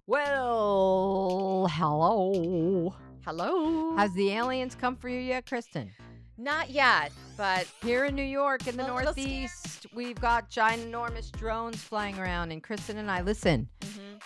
Well, hello. Hello. Has the aliens come for you yet, Kristen? Not yet, but Here in New York, in the I'm a little Northeast, we've got ginormous drones flying around. And Kristen and I, listen,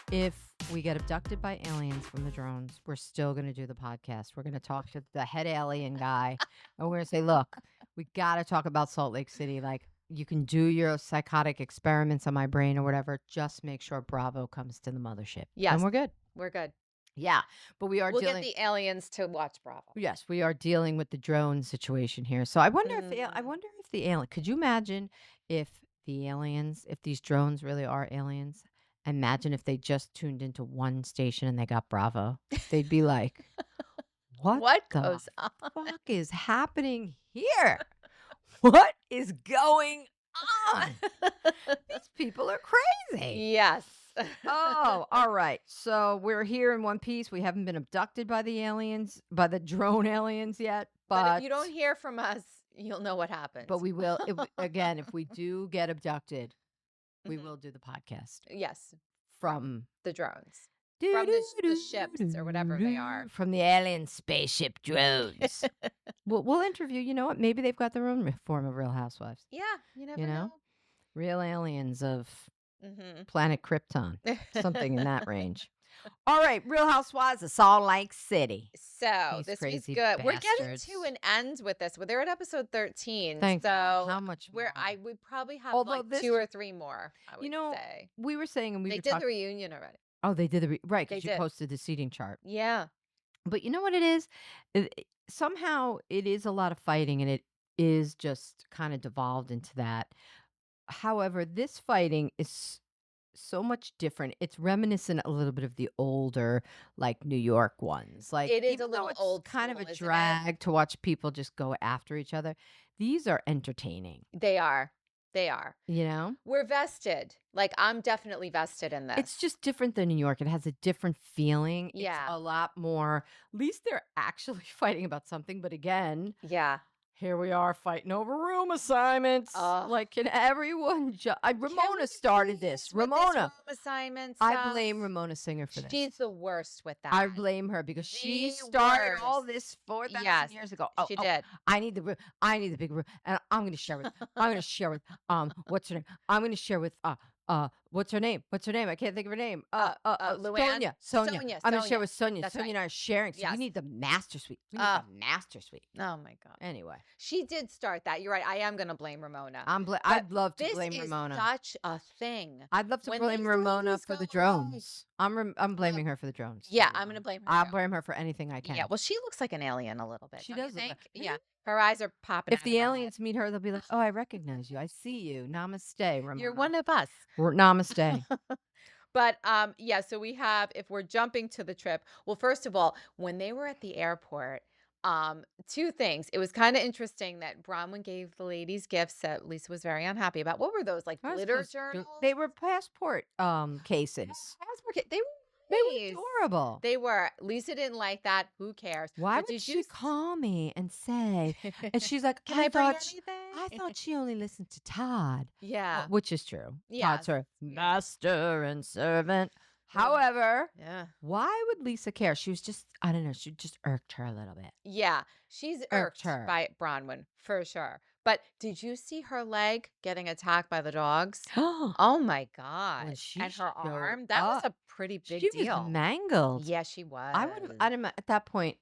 if we get abducted by aliens from the drones, we're still going to do the podcast. We're going to talk to the head alien guy. And we're going to say, look, we got to talk about Salt Lake City. Like, you can do your psychotic experiments on my brain or whatever. Just make sure Bravo comes to the mothership. yes, And we're good. we're good. Yeah, but we are We'll dealing. get the aliens to watch Bravo. Yes, we are dealing with the drone situation here. So I wonder if the alien. Could you imagine if the aliens, if these drones really are aliens? Imagine if they just tuned into one station and they got Bravo. They'd be like, "What the goes on? fuck is happening here? What is going on? These people are crazy." Yes. Oh, all right. So we're here in one piece. We haven't been abducted by the aliens, by the drone aliens yet. But if you don't hear from us, you'll know what happens. But we will. Again, if we do get abducted, we Mhm. will do the podcast Yes, from the drones. From the ships or whatever they are. From the alien spaceship drones. We'll interview. You know what? Maybe they've got their own form of Real Housewives. Yeah, you never You know? know. Real aliens of Mhm. planet Krypton. Something in that range. All right, Real Housewives of Salt Lake City. So These this was crazy good. We're getting bastards. to an end with this. Well, they're at episode 13. Thank so God. How much where more? we probably have Although like this- 2 or 3 more, I would say. We were saying, and we They were did the talking. reunion already. Oh, they did right, They because you did. posted the seating chart. Yeah. But you know what it is? Somehow it is a lot of fighting, and it is just kind of devolved into that. However, this fighting is so much different. It's reminiscent a little bit of the older, like, New York ones. Like, It is a even though little it's old kind of school, a isn't it? drag to watch people just go after each other. These are entertaining, They are. They are. you know? We're vested. Like, I'm definitely vested in this. It's just different than New York. It has a different feeling. Yeah. It's a lot more. At least they're actually fighting about something. But again, Yeah. here we are fighting over room assignments. Ugh. Like, can everyone Ramona started this. With Ramona. room assignment I stuff, blame Ramona Singer for this. She's the worst with that. I blame her because she The started all worst. this 4,000 Yes, years ago. she did. I need the room. I need the big room, and I'm going to share with. What's her name? I'm going to share with what's her name? What's her name? I can't think of her name. Luann? Sonia. I'm going to share with Sonia. That's Sonia right. and I are sharing. So Yes. we need the master suite. We need the master suite. Oh my God. Anyway, She did start that. You're right. I am going to blame Ramona. I'd love to This blame is Ramona. such a thing. I'd love to when blame these Ramona drones for the go off. drones. I'm blaming her for the drones. Yeah, I'm going to blame her. I'll too. blame her for anything I can. Yeah, well, she looks like an alien a little bit. She don't you does look think? like- Yeah, her eyes are popping. If out the of her aliens meet her, they'll be like, "Oh, I recognize you. I see you. Namaste, Ramona." head. You're one of us. Namaste. But yeah, so we have, if we're jumping to the trip, well, first of all, when they were at the airport, 2 things. It was kind of interesting that Bronwyn gave the ladies gifts that Lisa was very unhappy about. What were those, like I was glitter supposed to- journals? They were passport cases. Passport they were They were nice. adorable. They were. Lisa didn't like that. Who cares? Why But would did she you call me and say? And she's like, Can I bring thought anything? I thought she only listened to Todd. Yeah. Which is true. Yeah. Todd's her master and servant. Yeah. However, Yeah. why would Lisa care? She was just, I don't know, she just irked her a little bit. Yeah. She's Irked irked her. by Bronwyn for sure. But did you see her leg getting attacked by the dogs? Oh, Oh my God. When she And her showed arm. That was up, a pretty big she deal. was mangled. Yeah, she was. I would have, at that point,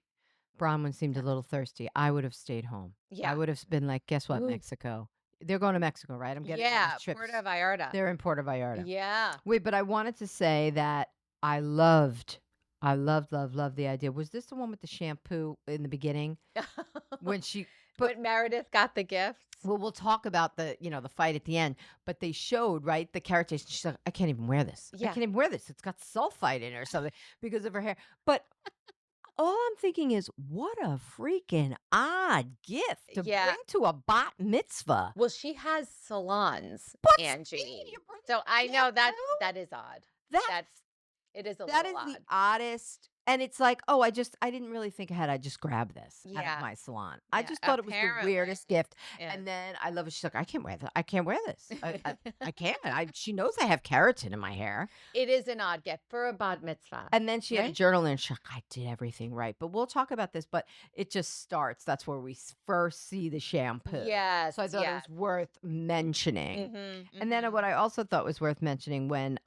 Bronwyn seemed a little thirsty. I would have stayed home. Yeah. I would have been like, guess what, Ooh. Mexico? They're going to Mexico, right? I'm getting all Yeah, these trips. Puerto Vallarta. They're in Puerto Vallarta. Yeah. Wait, but I wanted to say that I loved the idea. Was this the one with the shampoo in the beginning when she? When Meredith got the gifts. Well, we'll talk about the fight at the end, but they showed, right, the character. She's like, I can't even wear this. Yeah. I can't even wear this. It's got sulfite in it or something because of her hair. But all I'm thinking is, what a freaking odd gift to Yeah. bring to a bat mitzvah. Well, she has salons, What's Angie. mean? You bring So I a know gift that too? that is odd. That's It is a That little is the odd. oddest. And it's like, oh, I didn't really think ahead. I just grabbed this out of Yeah. my salon. I Yeah. just thought it was the Apparently. weirdest gift. Yeah. And then I love it. She's like, I can't wear that. I can't wear this. I can't. She knows I have keratin in my hair. It is an odd gift for a bat mitzvah. And then she had a right? journal and she's like, I did everything right. But we'll talk about this. But it just starts. That's where we first see the shampoo. Yes. So I thought it was worth mentioning. And then Mhm. what I also thought was worth mentioning when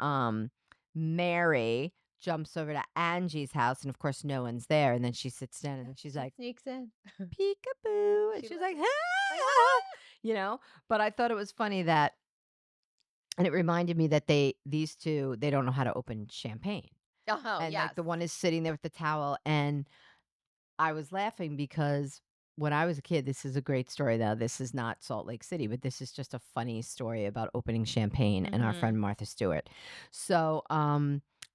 Mary jumps over to Angie's house, and of course no one's there, and then she sits down and then she's She like, sneaks in. peekaboo, and She she's loves like, it. ah, But I thought it was funny that, and it reminded me that these two, they don't know how to open champagne, Oh, and yes. like the one is sitting there with the towel, and I was laughing because when I was a kid, this is a great story though. This is not Salt Lake City, but this is just a funny story about opening champagne and our friend Mhm. Martha Stewart. So,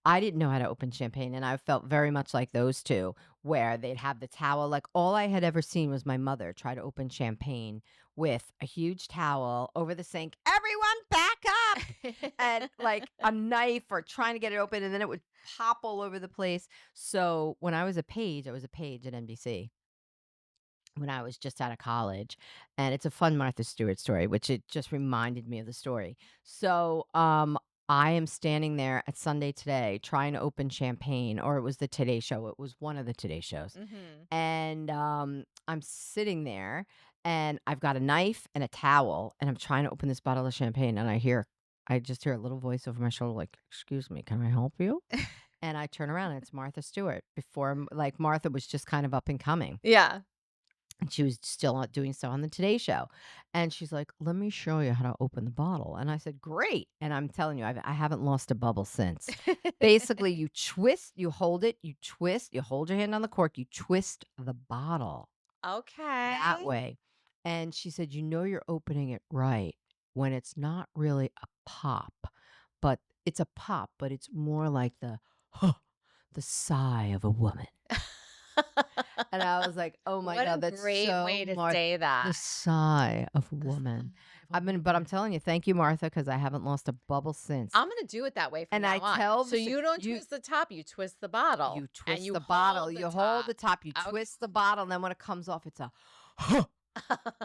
I didn't know how to open champagne and I felt very much like those two where they'd have the towel. Like all I had ever seen was my mother try to open champagne with a huge towel over the sink. Everyone back up and like a knife or trying to get it open and then it would pop all over the place. So when I was a page at NBC when I was just out of college. And it's a fun Martha Stewart story, which it just reminded me of the story. So I am standing there at Sunday Today trying to open champagne, or it was the Today Show. It was one of the Today shows. Mhm. And I'm sitting there and I've got a knife and a towel and I'm trying to open this bottle of champagne and I just hear a little voice over my shoulder like, "Excuse me, can I help you?" And I turn around and it's Martha Stewart before like Martha was just kind of up and coming. Yeah. And she was still not doing so on the Today Show. And she's like, "Let me show you how to open the bottle." And I said, "Great." And I'm telling you, I haven't lost a bubble since. Basically, you twist, you hold it, you twist, you hold your hand on the cork, you twist the bottle that Okay. way. And she said, you're opening it right when it's not really a pop, but it's a pop, but it's more like the sigh of a woman. And I was like, "Oh my What a god, that's great so way to Martha, say the that. sigh of a The woman." sigh of a But I'm woman. telling you, thank you, Martha, because I haven't lost a bubble since. I'm gonna do it that way from And I now on. tell So you don't you twist the top, you twist the bottle, you and twist you the bottle, hold the you hold top. the top, you Okay. twist the bottle, and then when it comes off, it's a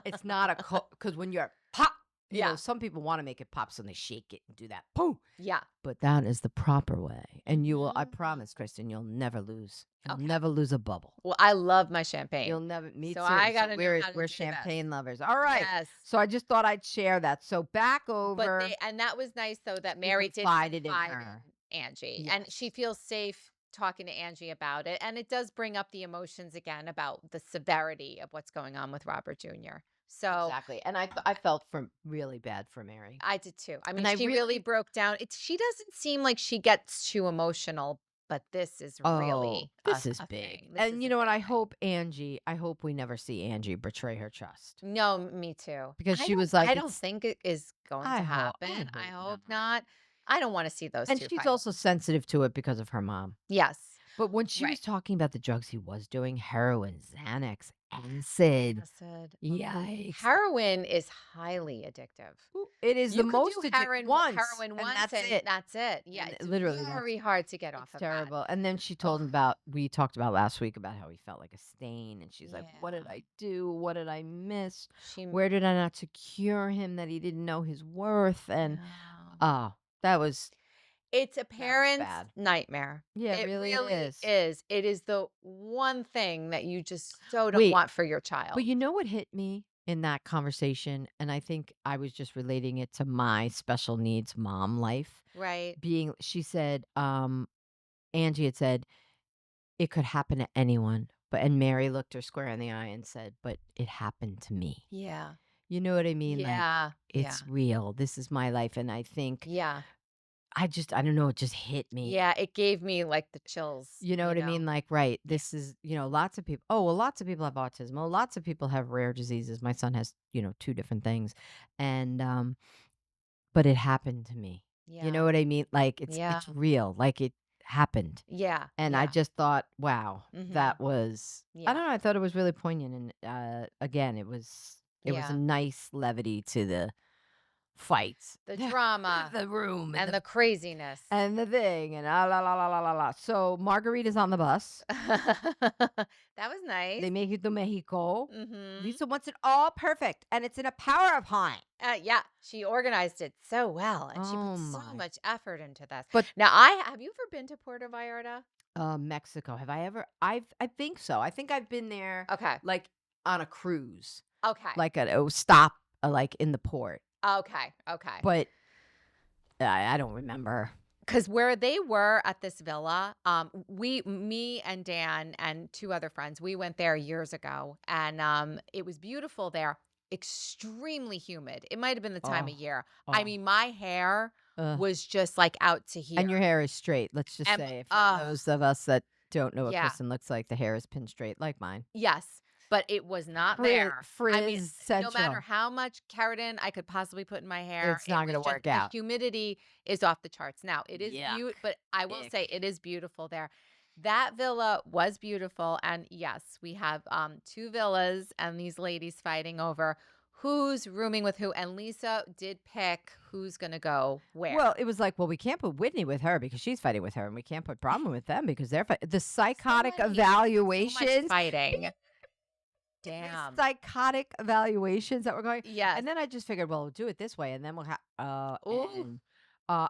it's not a because when you're pop, Yeah. some people want to make it pop, so they shake it and do that. Boom. Yeah. But that is the proper way. And I Mhm. promise, Kristen, you'll never lose. You'll Okay. never lose a bubble. Well, I love my champagne, You'll never me so too. I So gotta know we're how to we're do this. champagne lovers. All right. Yes. So I just thought I'd share that. So back But over, that was nice though that she Mary did confided in confide her. in Angie, and she Yes. feels safe talking to Angie about it, and it does bring up the emotions again about the severity of what's going on with Robert Jr. So Exactly. And I felt really bad for Mary. I did too. I mean, And I she really really broke down. She doesn't seem like she gets too emotional, but this is oh, really this is a big. thing. This And is you a know what? big thing. I hope we never see Angie betray her trust. No, me too. Because she was like, I don't it's think it is going to I happen. I hope hope not. not. I don't want to see those And two she's fight. also sensitive to it because of her mom. Yes. But when she was Right. talking about the drugs he was doing, heroin, Xanax, acid, Acid. yikes. Heroin is highly addictive. Ooh, it is the You could do most once, heroin and once that's and it. that's it. Yeah, And it's literally, very hard to get off it's of that. terrible. And then she Oh, told him about we talked about last week about how he felt like a stain, and she's like, "What did yeah. I do? What did I miss? She Where did I not secure him that he didn't know his worth?" And no. oh, that was It's a parent's bad. nightmare. Yeah, It really, it really is. is. It is the one thing that you just so don't Wait, want for your but child. you know what hit me in that conversation? And I think I was just relating it to my special needs mom life. Right? She said, Angie had said, it could happen to anyone. And Mary looked her square in the eye and said, but it happened to me. Yeah. You know what I mean? Like, Yeah. Yeah. it's real. This is my life. And I think, Yeah. I don't know, it just hit me. Yeah. It gave me like the chills, You know what I mean? Like, right. Yeah. This is, lots of people. Oh, well, lots of people have autism. Oh, lots of people have rare diseases. My son has, two different things. And, but it happened to me. You know Yeah. what I mean? Like, Yeah. it's real. Like, it happened. Yeah. And I Yeah. just thought, wow, Mhm. that was, I Yeah. don't know. I thought it was really poignant. And, again, it was a Yeah. nice levity to fights, The drama the room, and the craziness. and the thing, and la la la la la la la. So Margarita's on the bus. That was nice. They make it to Mexico. Mm-hmm. Lisa wants it all perfect, and it's in a PowerPoint. Yeah, she organized it so well, and she Oh put so my! much effort into this. But Now, have you ever been to Puerto Vallarta? Mexico. Have I ever? I think so. I think I've been there, Okay. like on a cruise, Okay. like at a stop, like in the port. Okay. But I don't remember. Because where they were at this villa, me and Dan and two other friends, we went there years ago, and it was beautiful there. Extremely humid. It might have been the time of year. I Oh. mean, my hair Ugh. was just like out to here. And your hair is straight. Let's just And- say, for those of us that don't know what Yeah. Kristen looks like, the hair is pinned straight, like mine. Yes, but it was not there. Frizz I mean, no central. matter how much keratin I could possibly put in my hair, It's not it gonna was just- work out. The humidity is off the charts. Now, it is Yuck. beautiful, but I will Ick. say it is beautiful there. That villa was beautiful, and yes, we have two villas and these ladies fighting over who's rooming with who, and Lisa did pick who's going to go where. Well, it was like, well, we can't put Whitney with her because she's fighting with her, and we can't put Bronwyn with them because they're fighting. The psychotic So much evaluations. fighting. The Damn. psychotic evaluations that were going. Yes. And then I just figured, well, we'll do it this way, and then we'll have. Ooh.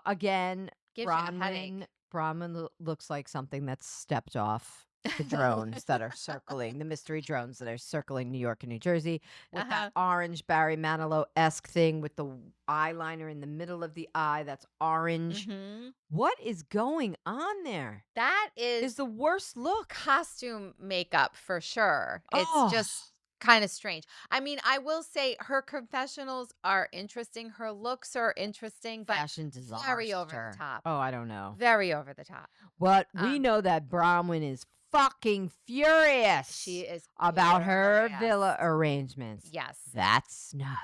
Again, Gives you a headache. Bronwyn looks like something that's stepped off the drones that are circling, the mystery drones that are circling New York and New Jersey with that orange Barry Manilow-esque thing with the eyeliner in the middle of the eye that's orange. Mhm. What is going on there? That Is the worst look. costume makeup for sure. It's Oh. just kind of strange. I mean, I will say her confessionals are interesting. Her looks are interesting, but Fashion disaster. very over the top. Oh, I don't know. Very over the top. But we know that Bronwyn is fucking furious. She is about her furious. villa arrangements. Yes. That's snub.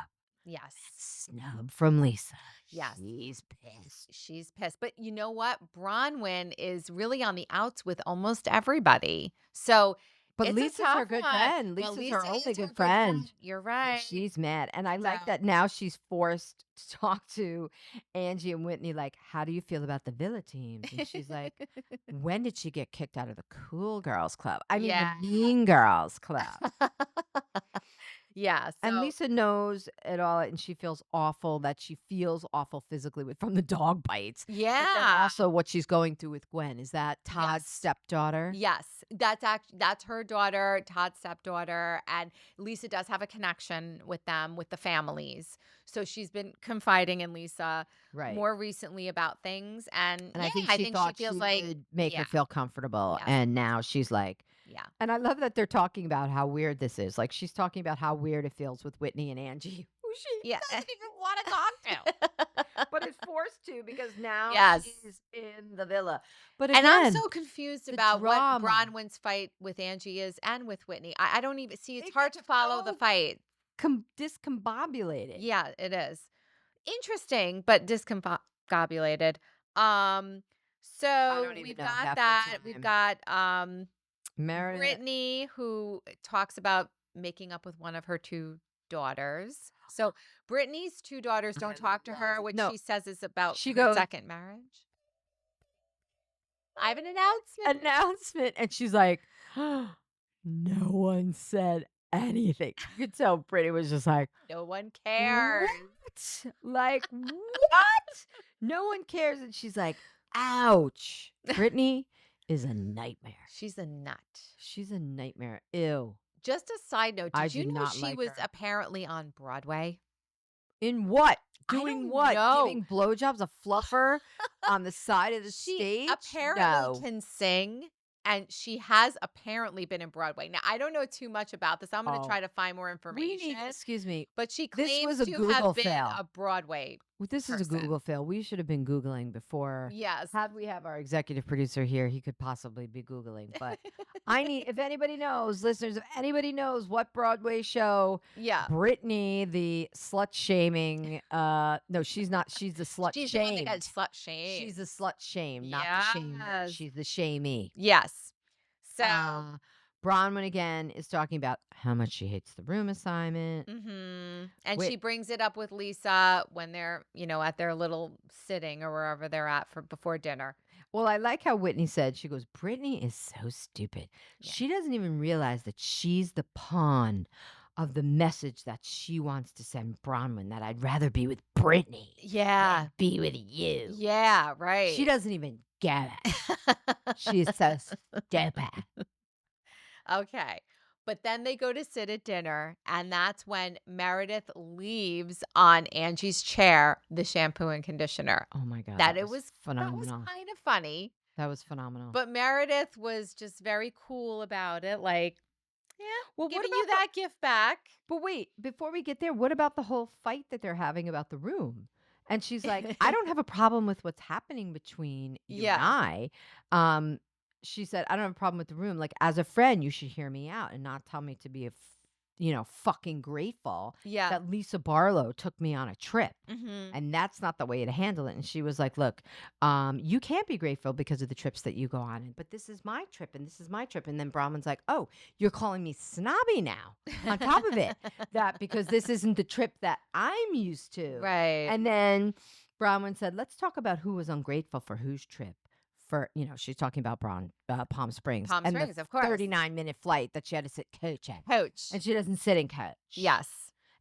Yes. Snub from Lisa. Yes. She's pissed. She's pissed. But you know what? Bronwyn is really on the outs with almost everybody. So But it's a Lisa's tough her good one. friend. Well, Lisa's her Lisa only is her good friend. You're And right. she's mad. And I like So- that now she's forced to talk to Angie and Whitney, like, how do you feel about the villa teams? And she's like, when did she get kicked out of the cool girls club? I mean, Yeah. the mean girls club. Yeah. And so- Lisa knows it all, and she feels awful that she feels awful physically from the dog bites. But then Yeah. also what she's going through with Gwen. Is that Todd's Yes. stepdaughter? Yes, that's her daughter, Todd's stepdaughter, and Lisa does have a connection with them, with the families. So she's been confiding in Lisa Right. more recently about things, and And I yeah, think she thought she feels she like would make her yeah. feel comfortable. Yes. And now she's like, yeah, and I love that they're talking about how weird this is. Like she's talking about how weird it feels with Whitney and Angie, who she Yeah. doesn't even want to talk to, but is forced to because now Yes. she's in the villa. But and I'm again, so confused the about drama. what Bronwyn's fight with Angie is and with Whitney. I don't even see. It's It hard to gets follow the so fight. discombobulated. Yeah, it is interesting, but discombobulated. So don't even we've know got half the that. We've time. got Meredith. Britney, who talks about making up with one of her two daughters. So Britney's two daughters don't talk to her, which No. she says is about She her goes- second marriage. I have an announcement. Announcement, and she's like, no one said anything. You could tell Brittany was just like, No one cares. what? Like, what? No one cares. And she's like, ouch. Brittany is a nightmare. She's a nut. She's a nightmare. Ew. Just a side note, I did you do know not she like was her. apparently on Broadway? In what? I Doing don't what? know. Giving blowjobs, a fluffer on the side of the She stage? apparently No. can sing, and she has apparently been in Broadway. Now, I don't know too much about this. I'm going to Oh. try to find more We information. need, excuse me. But she This claims was a to Google have been fail. a Broadway. Well, this is a person. Google fail. We should have been Googling before. Yes. Had we have our executive producer here, he could possibly be Googling. But I need, if anybody knows, listeners, if anybody knows what Broadway show Yeah. Britney, the slut shaming, no, she's not. She's the slut She's the one that shamed. got slut shamed. She's the slut shame, not the shame. Yes. She's the shamey. Yes. So Uh, Bronwyn again is talking about how much she hates the room assignment. And she brings it up with Lisa when they're, at their little sitting or wherever they're at for before dinner. Well, I like how Whitney said, she goes, Britney is so stupid. Yeah. She doesn't even realize that she's the pawn of the message that she wants to send Bronwyn, that I'd rather be with Britney than be with you. Yeah, right. She doesn't even get it. She is so stupid. Okay. But then they go to sit at dinner, and that's when Meredith leaves on Angie's chair the shampoo and conditioner. Oh my God. That was phenomenal. That was kind of funny. That was phenomenal. But Meredith was just very cool about it. Like, yeah, well, giving you that gift back. But wait, before we get there, what about the whole fight that they're having about the room? And she's like, I don't have a problem with what's happening between you and I. She said, I don't have a problem with the room. Like, as a friend, you should hear me out and not tell me to be fucking grateful that Lisa Barlow took me on a trip. And that's not the way to handle it. And she was like, look, you can't be grateful because of the trips that you go on. But this is my trip and this is my trip. And then Bronwyn's like, oh, you're calling me snobby now on top of it. That because this isn't the trip that I'm used to. Right. And then Bronwyn said, let's talk about who was ungrateful for whose trip. For, she's talking about Palm Springs. Palm Springs, of course. 39-minute flight that she had to sit coach at. Coach. And she doesn't sit in coach. Yes.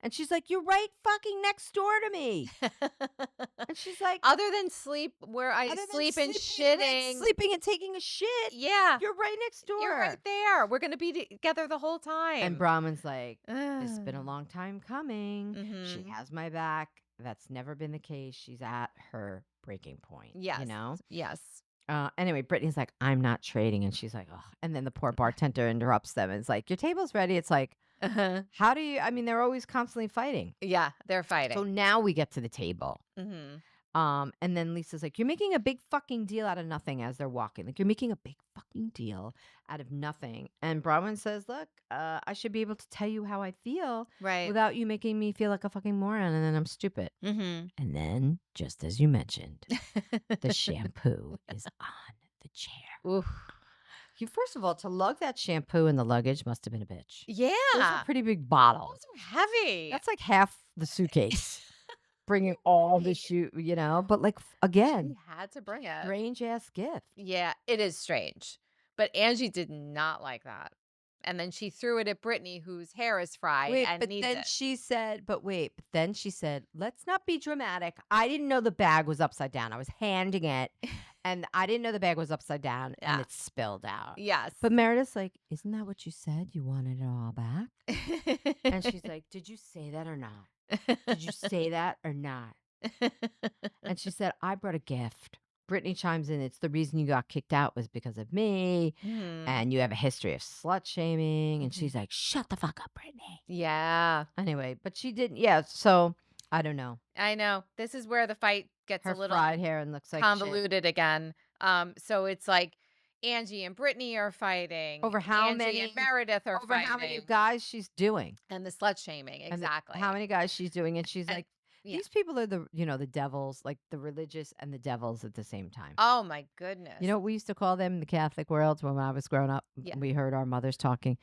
And she's like, you're right fucking next door to me. And she's like, other than sleep where I sleep and shitting. Sleeping and taking a shit. Yeah. You're right next door. You're right there. We're going to be together the whole time. And Bronwyn's like, it's been a long time coming. She has my back. That's never been the case. She's at her breaking point. Yes. Yes. Anyway, Brittany's like, I'm not trading. And she's like, oh. And then the poor bartender interrupts them and is like, your table's ready. It's like, how do you, they're always constantly fighting. Yeah, they're fighting. So now we get to the table. And then Lisa's like, you're making a big fucking deal out of nothing as they're walking. Like, you're making a big fucking deal out of nothing. And Bronwyn says, look, I should be able to tell you how I feel without you making me feel like a fucking moron. And then I'm stupid. And then, just as you mentioned, the shampoo is on the chair. Oof. First of all, to lug that shampoo in the luggage must have been a bitch. Yeah. Those are pretty big bottles. Those are heavy. That's like half the suitcase. Bringing all the shoe, but like, again, she had to bring it. Strange ass gift. Yeah, it is strange. But Angie did not like that. And then she threw it at Britney, whose hair is fried and needs it. Then she said, let's not be dramatic. I didn't know the bag was upside down. I was handing it and I didn't know the bag was upside down and it spilled out. Yes. But Meredith's like, isn't that what you said? You wanted it all back? And she's like, did you say that or not? Did you say that or not? And she said, I brought a gift. Britney chimes in, it's the reason you got kicked out was because of me. And you have a history of slut shaming. And she's like, shut the fuck up, Britney. Yeah. Anyway, but she didn't. Yeah. So I don't know. I know. This is where the fight gets her a little fried hair and looks like convoluted again. So it's like Angie and Britney are fighting over how Angie many and Meredith are over fighting. How many guys she's doing and the slut shaming. Exactly. How many guys she's doing. And she's like, these people are the devils, like the religious and the devils at the same time. Oh my goodness. You know what we used to call them in the Catholic world when I was growing up? Yeah. We heard our mothers talking.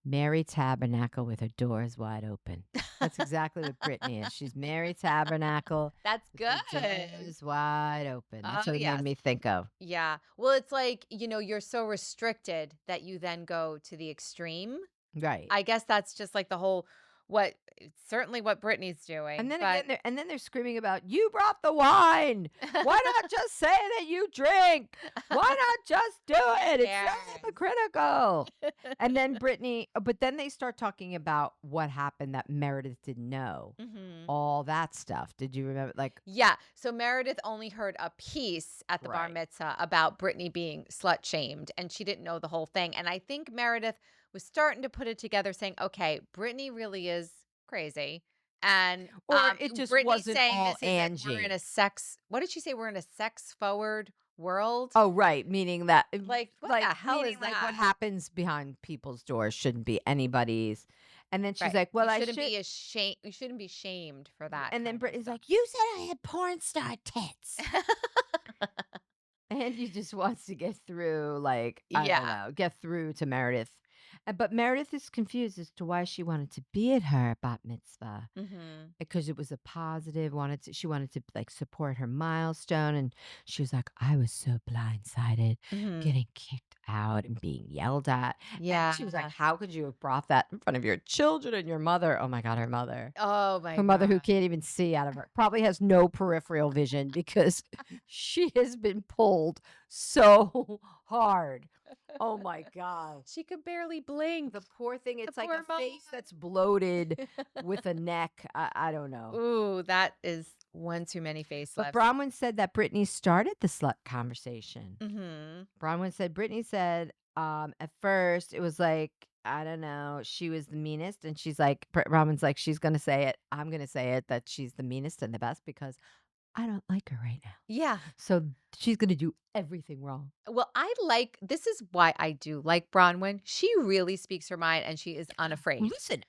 Mary Tabernacle with her doors wide open. That's exactly what Britney is. She's Mary Tabernacle. That's good. Doors wide open. That's what it made me think of. Yeah. Well, it's like, you're so restricted that you then go to the extreme. Right. I guess that's just like the whole certainly what Britney's doing. And then again, they're screaming about, you brought the wine. Why not just say that you drink? Why not just do it? It's not hypocritical. And then but then they start talking about what happened that Meredith didn't know. All that stuff. Did you remember? Yeah. So Meredith only heard a piece at the bar mitzvah about Britney being slut shamed, and she didn't know the whole thing. And I think Meredith was starting to put it together, saying, okay, Britney really is crazy. And it just Britney wasn't saying all this is Angie. We're in what did she say? We're in a sex-forward world? Oh, right. Meaning that, what the hell is that? Like what happens behind people's doors shouldn't be anybody's. And then she's like, well, you shouldn't be shamed for that. And then Britney's like, you said I had porn star tits. And he just wants to get through, I don't know, get through to Meredith. But Meredith is confused as to why she wanted to be at her bat mitzvah. Mm-hmm. Because it was a positive, she wanted to like support her milestone, and she was like, I was so blindsided, Mm-hmm. getting kicked out and being yelled at. And Yeah. she was like, how could you have brought that in front of your children and your mother? Oh my God, her mother. Oh my Her mother, who God. can't even see out of her, probably has no peripheral vision because she has been pulled so hard. Oh my God. She could barely blink. The poor thing, The it's like poor a mom. face that's bloated with a neck. I don't know. Ooh, that is one too many But facelifts. Bronwyn said that Britney started the slut conversation. Mm-hmm. Bronwyn said, Britney said, at first it was like, I don't know, she was the meanest. And she's like, Bronwyn's like, she's going to say it. I'm going to say it that she's the meanest and the best because I don't like her right now. Yeah. So she's going to do everything wrong. Well, this is why I do like Bronwyn. She really speaks her mind and she is unafraid. Listen,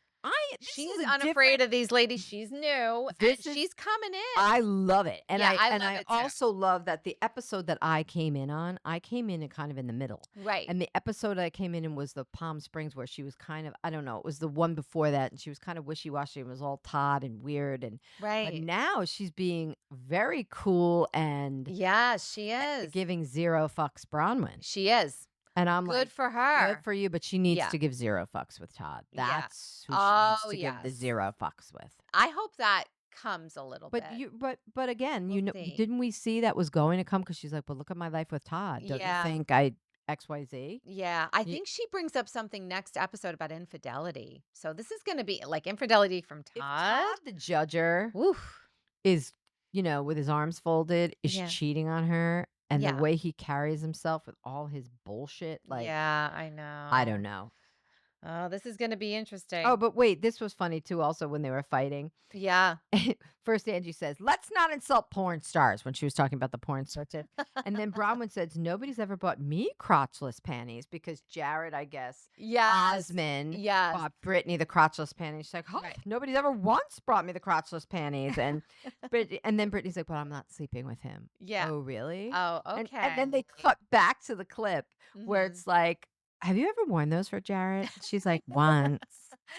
this She's is a unafraid different. of these ladies. She's new This and is. she's coming in. I love it. And Yeah, I and love I it too. also love that the episode that I came in on, I came in kind of in the middle. Right. And the episode I came in was the Palm Springs where she was kind of, I don't know, it was the one before that, and she was kind of wishy-washy and was all Todd and weird. And but Right. now she's being very cool and Yeah, she is. giving zero fucks Bronwyn. She is. And I'm Good like, for her. good for you, but she needs Yeah. to give zero fucks with Todd. Yeah. That's who she Oh, needs to give the yes. zero fucks with. I hope that comes a little But bit. but again, We'll you know, see. didn't we see that was going to come? Because she's like, well, look at my life with Todd. Don't you Yeah. think I XYZ? Yeah, I You- think she brings up something next episode about infidelity. So this is going to be like infidelity from If Todd. Todd the judger Oof. is, with his arms folded, is Yeah. cheating on her, and Yeah. the way he carries himself with all his bullshit, like, Yeah, I know. I don't know. Oh, this is going to be interesting. Oh, but wait, this was funny too. Also, when they were fighting, Yeah. first Angie says, "Let's not insult porn stars," when she was talking about the porn star tip, and then Bronwyn says, "Nobody's ever bought me crotchless panties because Jared, I guess, Yes. Osmond, Yes. bought Britney the crotchless panties." She's like, "Oh, Right. nobody's ever once brought me the crotchless panties," and and then Britney's like, "But I'm not sleeping with him." Yeah. Oh, really? Oh, okay. And then they cut back to the clip where Mhm. it's like, have you ever worn those for Jared? She's like, once.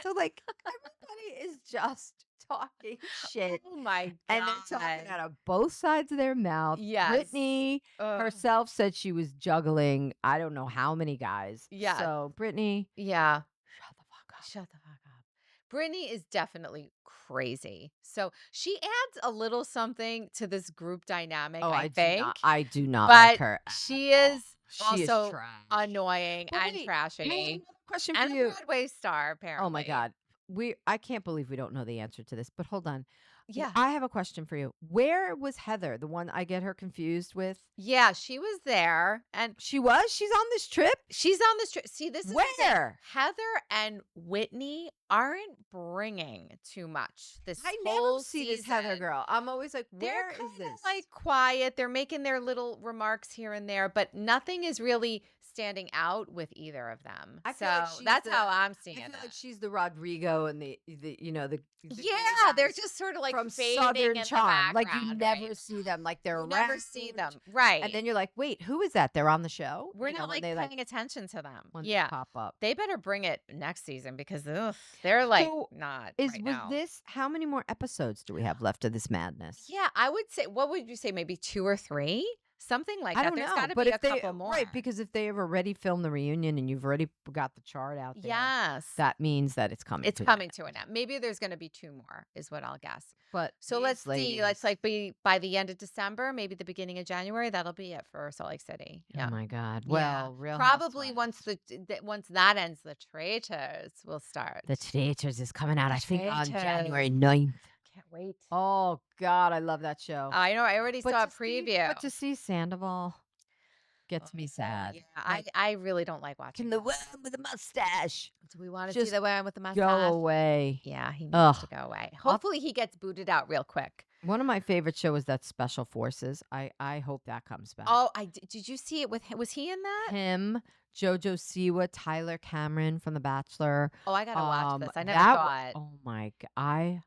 So like everybody is just talking shit. Oh my God. And they're talking out of both sides of their mouth. Yes. Brittany Ugh. herself said she was juggling I don't know how many guys. Yeah. So Brittany, Yeah. shut the fuck up. Shut the fuck up. Brittany is definitely crazy. So she adds a little something to this group dynamic, Oh, I think. I do not but like her. she is She is also trash. annoying But and wait, trashy. question And for a you. Broadway star, apparently. Oh my God. I can't believe we don't know the answer to this, but hold on. Yeah. I have a question for you. Where was Heather? The one I get her confused with? Yeah, she was there. And She was? She's on this trip? she's on this trip. See, this is the thing. Where? Heather and Whitney aren't bringing too much this I whole never see this season. Heather girl. I'm always like, They're where is kinda, this? like quiet. They're making their little remarks here and there, but nothing is really standing out with either of them. I So feel like she's that's the- how I'm I seeing feel it. like she's the Rodrigo and the Yeah, they're guys just sort of like from fading Southern in Charm. the Like you background, never right? see them. Like they're You around. never see them, right? And then you're like, wait, who is that? They're on the show? We're You know, not when like they paying attention to them. when they Yeah, pop up. they better bring it next season because ugh, they're like So, not was right now. this how many more episodes do we have left of this madness? Yeah, I would say. What would you say? Maybe 2 or 3, something like I that. don't There's know, got to but be if a they couple more. right, because if they have already filmed the reunion and you've already got the chart out there, Yes, that means that it's coming. it's to an coming end. to an end. Maybe there's going to be 2 more, is what I'll guess. But So these let's see. Let's ladies- be by the end of December, maybe the beginning of January. That'll be it for Salt Lake City. Yeah. Oh my God! Yeah. Well, Real Probably Housewives. once that ends, the Traitors will start. The Traitors is coming out. I think on Traitors. January 9th. Can't wait. Oh God, I love that show. I know. I already saw a to see- preview. but to see Sandoval gets me sad. Yeah, Like, I really don't like watching. can the that. one with the mustache Do we want to see just the one with the mustache? go away? Yeah, he needs Ugh. to go away. Hopefully, he gets booted out real quick. One of my favorite shows is that Special Forces. I hope that comes back. Oh, did you see it with him? Was he in that? Him, JoJo Siwa, Tyler Cameron from The Bachelor. Oh, I gotta watch this. I never that saw it. Oh my God, I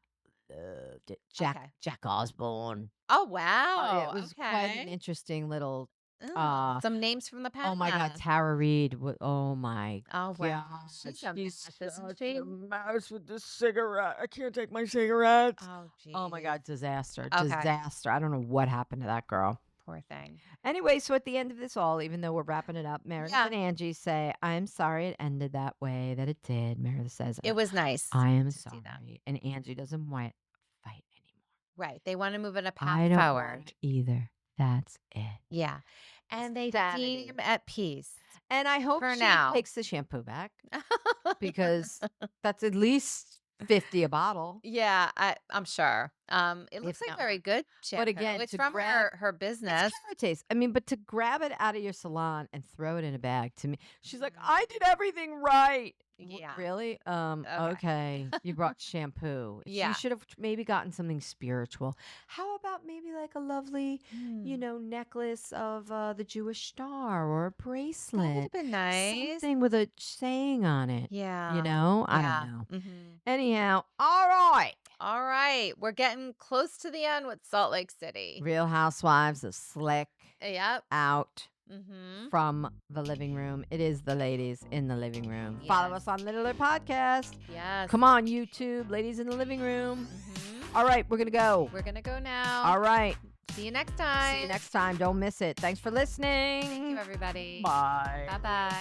loved it. Okay. Jack Osborne. Oh wow. It was quite an Okay. interesting little Some names from the past. Oh my God, Tara Reid. Oh my Oh, wow. God. She's a mess, isn't such she? a mess with this cigarette. I can't take my cigarettes. Oh, geez. Oh my God, disaster. Okay. Disaster. I don't know what happened to that girl. Poor thing. Anyway, so at the end of this all, even though we're wrapping it up, Meredith and Angie say, I'm sorry it ended that way that it did. Meredith says, It was nice. I am to see that. sorry. And Angie doesn't want to fight anymore. Right. They want to move in a path I don't forward. want to either. That's it. Yeah. And they Sanity. seem at peace. And I hope For she now. takes the shampoo back because that's at least $50 a bottle. Yeah, I'm sure. It looks like not very good shampoo. But again, it's to from grab- her business. It's carrot taste. I mean, but to grab it out of your salon and throw it in a bag, to me, she's like, I did everything right. Yeah. Really? Okay. You brought shampoo. Yeah. You should have maybe gotten something spiritual. How about maybe like a lovely, necklace of the Jewish star or a That would bracelet? have been nice. Something with a saying on it. Yeah. I don't know. Mm-hmm. Anyhow, all right. All right. We're getting close to the end with Salt Lake City. Real Housewives of Slick Yep. out Mm-hmm. from the living room. It is the ladies in the living room. Follow us on Little Podcast. Yes. Come on, YouTube, ladies in the living room. Mm-hmm. All right, we're going to go. We're going to go now. All right. See you next time. See you next time. Don't miss it. Thanks for listening. Thank you, everybody. Bye. Bye-bye.